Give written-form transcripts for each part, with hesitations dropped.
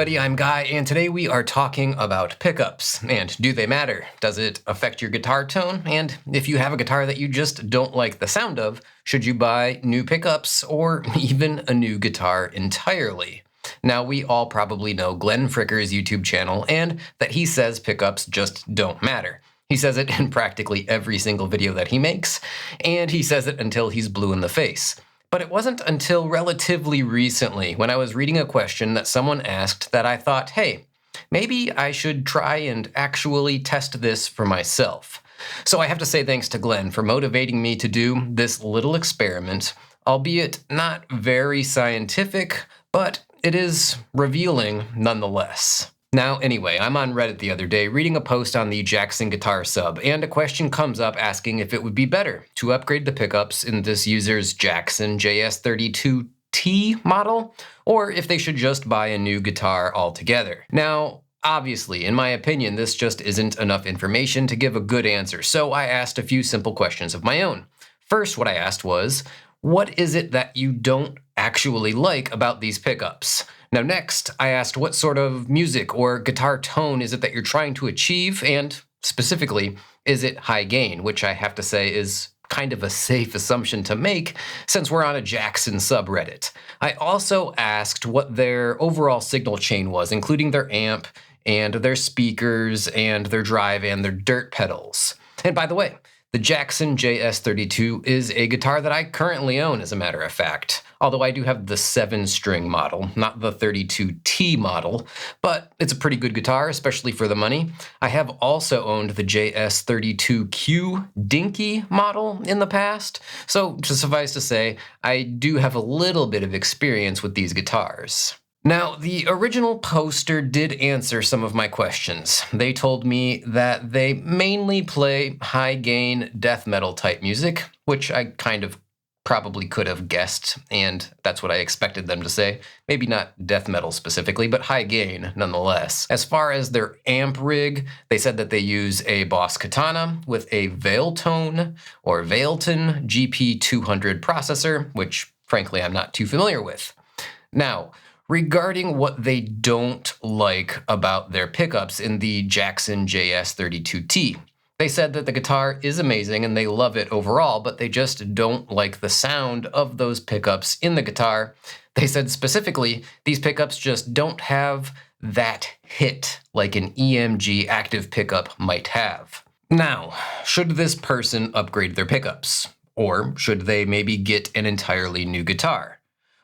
everybody, I'm Guy, and today we are talking about pickups. And do they matter? Does it affect your guitar tone? And if you have a guitar that you just don't like the sound of, should you buy new pickups or even a new guitar entirely? Now, we all probably know Glenn Fricker's YouTube channel and that he says pickups just don't matter. He says it in practically every single video that he makes, and he says it until he's blue in the face. But it wasn't until relatively recently, when I was reading a question that someone asked, that I thought, hey, maybe I should try and actually test this for myself. So I have to say thanks to Glenn for motivating me to do this little experiment, albeit not very scientific, but it is revealing nonetheless. Now, anyway, I'm on Reddit the other day reading a post on the Jackson guitar sub, and a question comes up asking if it would be better to upgrade the pickups in this user's Jackson JS32T model, or if they should just buy a new guitar altogether. Now, obviously, in my opinion, this just isn't enough information to give a good answer, so I asked a few simple questions of my own. First, what I asked was, what is it that you don't actually like about these pickups? Now next, I asked what sort of music or guitar tone is it that you're trying to achieve, and specifically, is it high gain, which I have to say is kind of a safe assumption to make since we're on a Jackson subreddit. I also asked what their overall signal chain was, including their amp and their speakers and their drive and their dirt pedals. And by the way, the Jackson JS32 is a guitar that I currently own, as a matter of fact. Although I do have the 7-string model, not the 32T model, but it's a pretty good guitar, especially for the money. I have also owned the JS32Q Dinky model in the past, so to suffice to say, I do have a little bit of experience with these guitars. Now, the original poster did answer some of my questions. They told me that they mainly play high-gain death metal type music, which I kind of probably could have guessed, and that's what I expected them to say. Maybe not death metal specifically, but high gain nonetheless. As far as their amp rig, they said that they use a Boss Katana with a Veiltone or Veilton GP200 processor, which frankly I'm not too familiar with. Now, regarding what they don't like about their pickups in the Jackson JS32T, they said that the guitar is amazing and they love it overall, but they just don't like the sound of those pickups in the guitar. They said specifically, these pickups just don't have that hit like an EMG active pickup might have. Now, should this person upgrade their pickups? Or should they maybe get an entirely new guitar?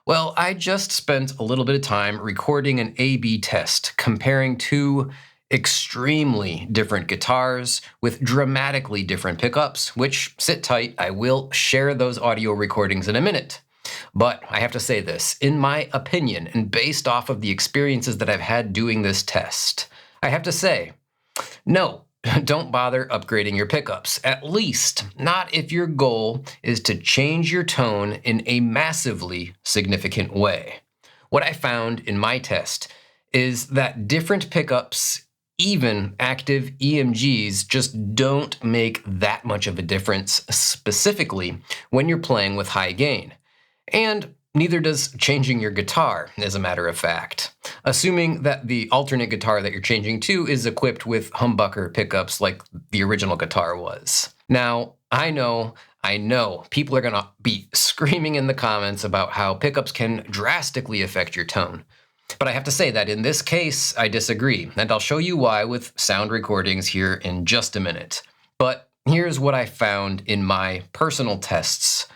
Well, I just spent a little bit of time recording an A/B test comparing two extremely different guitars with dramatically different pickups, which, sit tight, I will share those audio recordings in a minute. But I have to say this, in my opinion, and based off of the experiences that I've had doing this test, I have to say, no, don't bother upgrading your pickups. At least not if your goal is to change your tone in a massively significant way. What I found in my test is that different pickups, even active EMGs, just don't make that much of a difference, specifically when you're playing with high gain. And neither does changing your guitar, as a matter of fact. Assuming that the alternate guitar that you're changing to is equipped with humbucker pickups like the original guitar was. Now, I know people are gonna be screaming in the comments about how pickups can drastically affect your tone. But I have to say that in this case, I disagree, and I'll show you why with sound recordings here in just a minute. But here's what I found in my personal tests.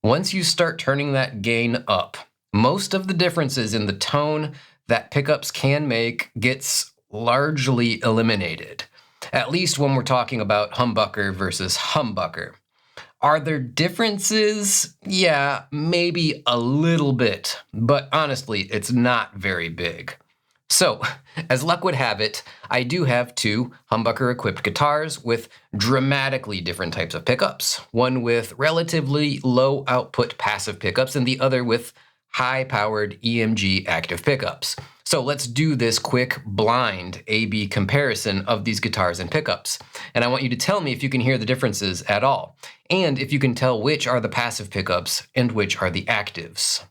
Once you start turning that gain up, most of the differences in the tone that pickups can make gets largely eliminated, at least when we're talking about humbucker versus humbucker. Are there differences? Yeah, maybe a little bit, but honestly, it's not very big. So, as luck would have it, I do have two humbucker-equipped guitars with dramatically different types of pickups, one with relatively low output passive pickups and the other with high-powered EMG active pickups. So let's do this quick blind A/B comparison of these guitars and pickups. And I want you to tell me if you can hear the differences at all, and if you can tell which are the passive pickups and which are the actives.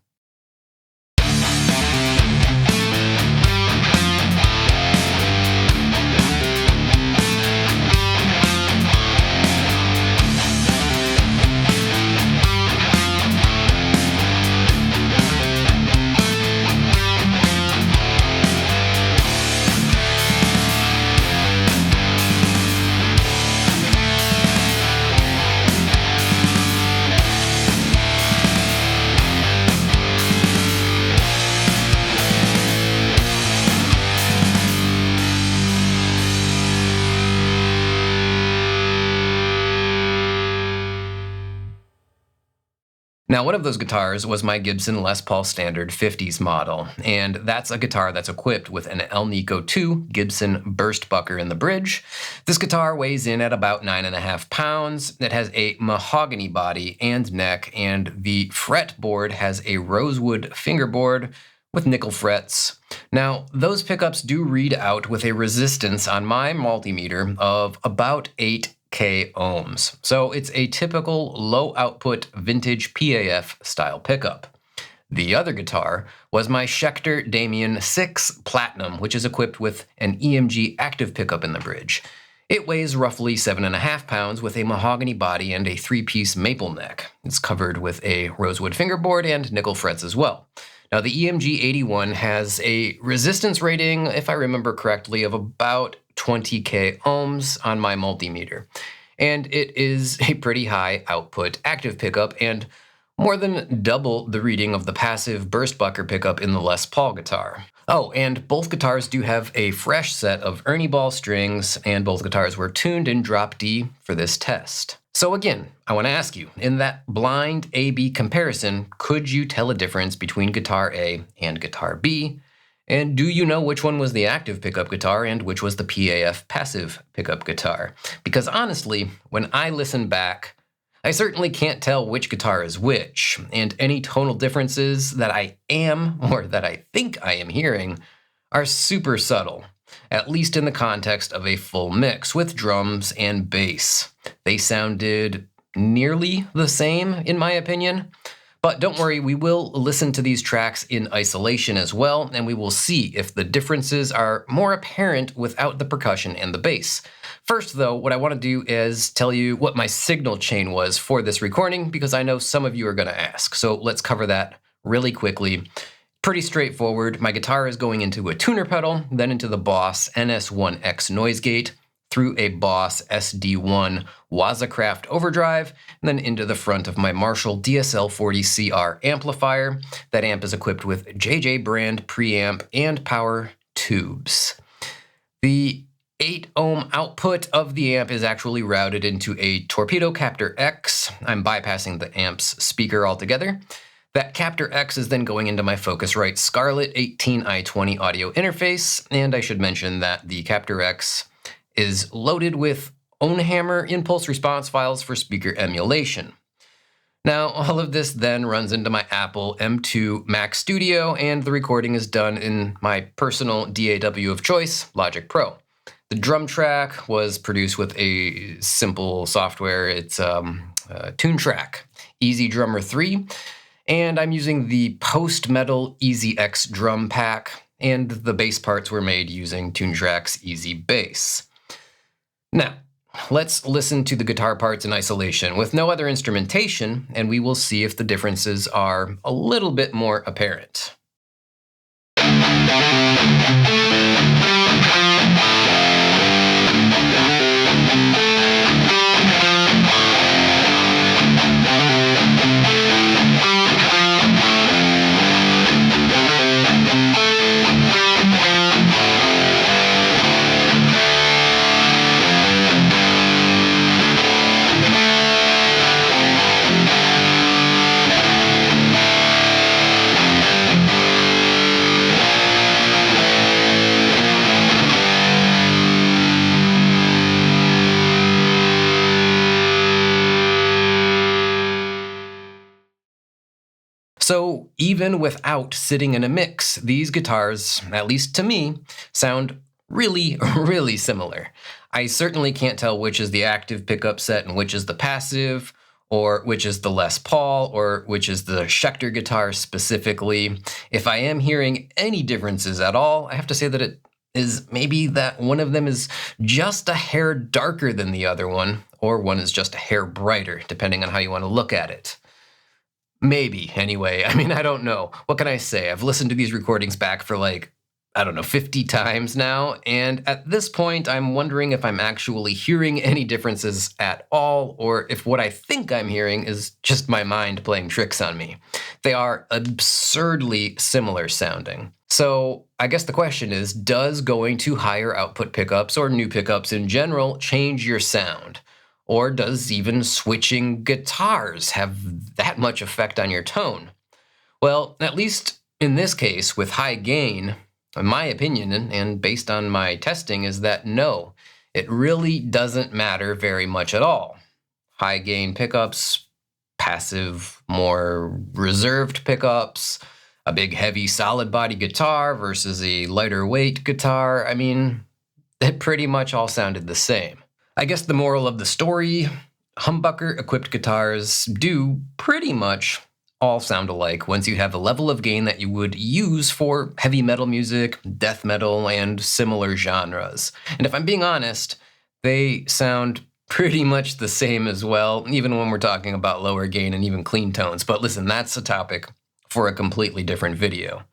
Now, one of those guitars was my Gibson Les Paul Standard 50s model, and that's a guitar that's equipped with an El Nico 2 Gibson burst bucker in the bridge. This guitar weighs in at about 9.5 pounds. It has a mahogany body and neck, and the fretboard has a rosewood fingerboard with nickel frets. Now, those pickups do read out with a resistance on my multimeter of about 8K ohms. So it's a typical low output vintage PAF style pickup. The other guitar was my Schecter Damien 6 Platinum, which is equipped with an EMG active pickup in the bridge. It weighs roughly 7.5 pounds with a mahogany body and a 3-piece maple neck. It's covered with a rosewood fingerboard and nickel frets as well. Now, the EMG 81 has a resistance rating, if I remember correctly, of about 20K ohms on my multimeter. And it is a pretty high output active pickup and more than double the reading of the passive burst bucker pickup in the Les Paul guitar. Oh, and both guitars do have a fresh set of Ernie Ball strings, and both guitars were tuned in drop D for this test. So again, I want to ask you, in that blind A-B comparison, could you tell a difference between guitar A and guitar B? And do you know which one was the active pickup guitar and which was the PAF passive pickup guitar? Because honestly, when I listen back, I certainly can't tell which guitar is which, and any tonal differences that I am, or that I think I am hearing, are super subtle, at least in the context of a full mix with drums and bass. They sounded nearly the same, in my opinion. But don't worry, we will listen to these tracks in isolation as well, and we will see if the differences are more apparent without the percussion and the bass. First, though, what I want to do is tell you what my signal chain was for this recording, because I know some of you are going to ask. So let's cover that really quickly. Pretty straightforward. My guitar is going into a tuner pedal, then into the Boss NS1X noise gate, through a Boss SD1 Wazacraft overdrive, and then into the front of my Marshall DSL-40CR amplifier. That amp is equipped with JJ brand preamp and power tubes. The 8 ohm output of the amp is actually routed into a Torpedo Captor X. I'm bypassing the amp's speaker altogether. That Captor X is then going into my Focusrite Scarlett 18i20 audio interface, and I should mention that the Captor X is loaded with Ownhammer impulse response files for speaker emulation. Now, all of this then runs into my Apple M2 Mac Studio, and the recording is done in my personal DAW of choice, Logic Pro. The drum track was produced with a simple software. It's TuneTrack Easy Drummer 3, and I'm using the Post-Metal Easy X drum pack, and the bass parts were made using TuneTrack's Easy Bass. Now, let's listen to the guitar parts in isolation with no other instrumentation, and we will see if the differences are a little bit more apparent. So even without sitting in a mix, these guitars, at least to me, sound really, really similar. I certainly can't tell which is the active pickup set and which is the passive, or which is the Les Paul, or which is the Schecter guitar specifically. If I am hearing any differences at all, I have to say that it is maybe that one of them is just a hair darker than the other one, or one is just a hair brighter, depending on how you want to look at it. Maybe, anyway. I mean, I don't know. What can I say? I've listened to these recordings back for 50 times now, and at this point, I'm wondering if I'm actually hearing any differences at all, or if what I think I'm hearing is just my mind playing tricks on me. They are absurdly similar sounding. So I guess the question is, does going to higher output pickups or new pickups in general change your sound? Or does even switching guitars have that much effect on your tone? Well, at least in this case with high gain, in my opinion, and based on my testing, is that no, it really doesn't matter very much at all. High gain pickups, passive, more reserved pickups, a big heavy solid body guitar versus a lighter weight guitar. I mean, it pretty much all sounded the same. I guess the moral of the story, humbucker equipped guitars do pretty much all sound alike once you have the level of gain that you would use for heavy metal music, death metal, and similar genres. And if I'm being honest, they sound pretty much the same as well, even when we're talking about lower gain and even clean tones. But listen, that's a topic for a completely different video.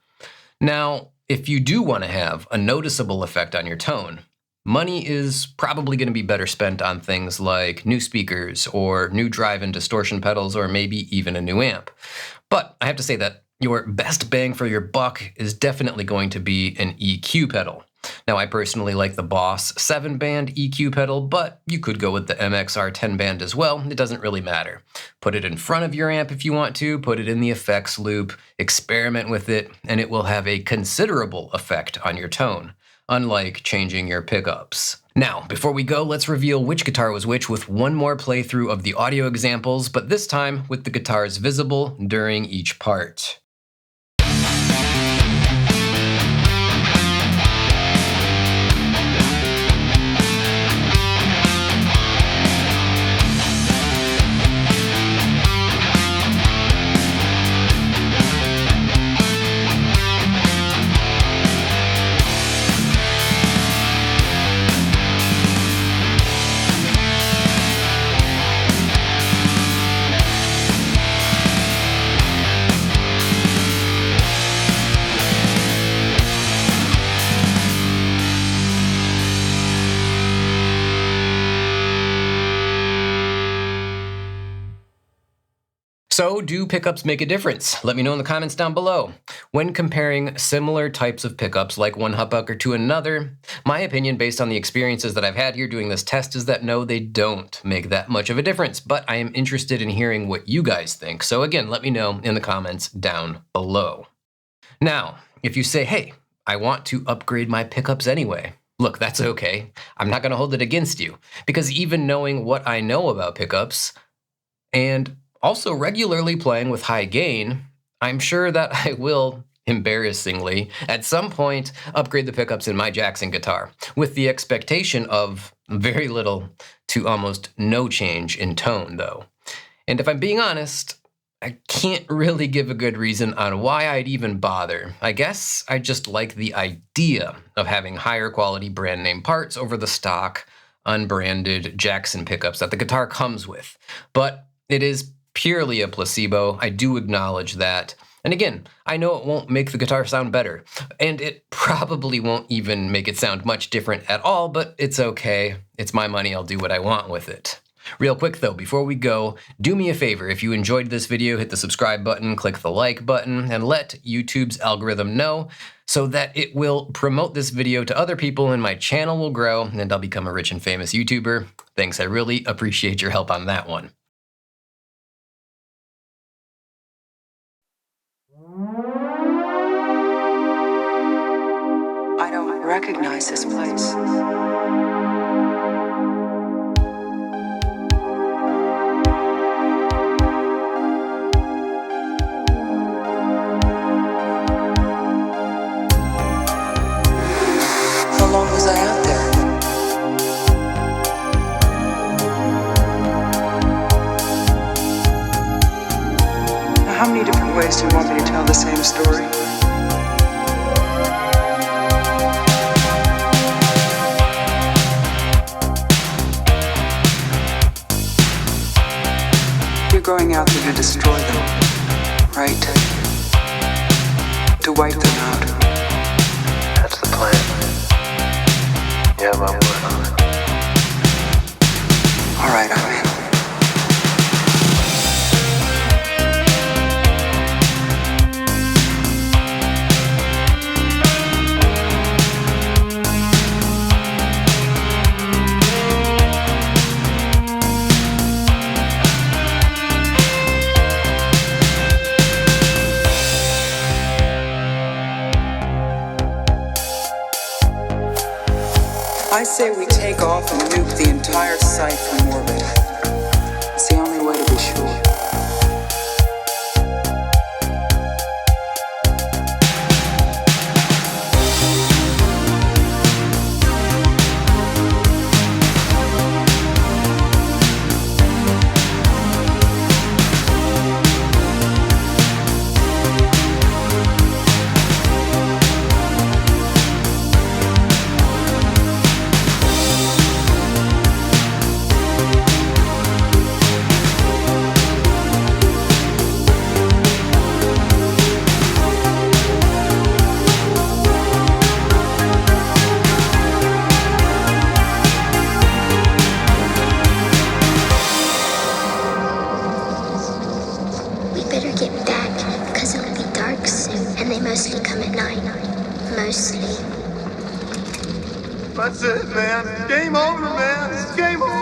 Now, if you do want to have a noticeable effect on your tone, money is probably going to be better spent on things like new speakers or new drive and distortion pedals, or maybe even a new amp. But I have to say that your best bang for your buck is definitely going to be an EQ pedal. Now, I personally like the Boss 7-band EQ pedal, but you could go with the MXR 10-band as well. It doesn't really matter. Put it in front of your amp if you want to, put it in the effects loop, experiment with it, and it will have a considerable effect on your tone, unlike changing your pickups. Now, before we go, let's reveal which guitar was which with one more playthrough of the audio examples, but this time with the guitars visible during each part. So, do pickups make a difference? Let me know in the comments down below. When comparing similar types of pickups like one humbucker to another, my opinion based on the experiences that I've had here doing this test is that no, they don't make that much of a difference, but I am interested in hearing what you guys think. So again, let me know in the comments down below. Now, if you say, hey, I want to upgrade my pickups anyway, look, that's okay. I'm not gonna hold it against you, because even knowing what I know about pickups and also regularly playing with high gain, I'm sure that I will, embarrassingly, at some point upgrade the pickups in my Jackson guitar, with the expectation of very little to almost no change in tone, though. And if I'm being honest, I can't really give a good reason on why I'd even bother. I guess I just like the idea of having higher quality brand name parts over the stock, unbranded Jackson pickups that the guitar comes with. But it is purely a placebo. I do acknowledge that. And again, I know it won't make the guitar sound better, and it probably won't even make it sound much different at all, but it's okay. It's my money. I'll do what I want with it. Real quick though, before we go, do me a favor. If you enjoyed this video, hit the subscribe button, click the like button, and let YouTube's algorithm know so that it will promote this video to other people and my channel will grow and I'll become a rich and famous YouTuber. Thanks, I really appreciate your help on that one. I don't recognize this place. How long was I out there? Now, how many different ways do you want me to tell the same story? You're going out there to destroy them, right? To wipe them out. That's the plan. Yeah, I'm working on it. All right, I'm in. I say we take off and nuke the entire site from orbit. It's the only way to be sure. That's it, man. Game over, man. It's game over.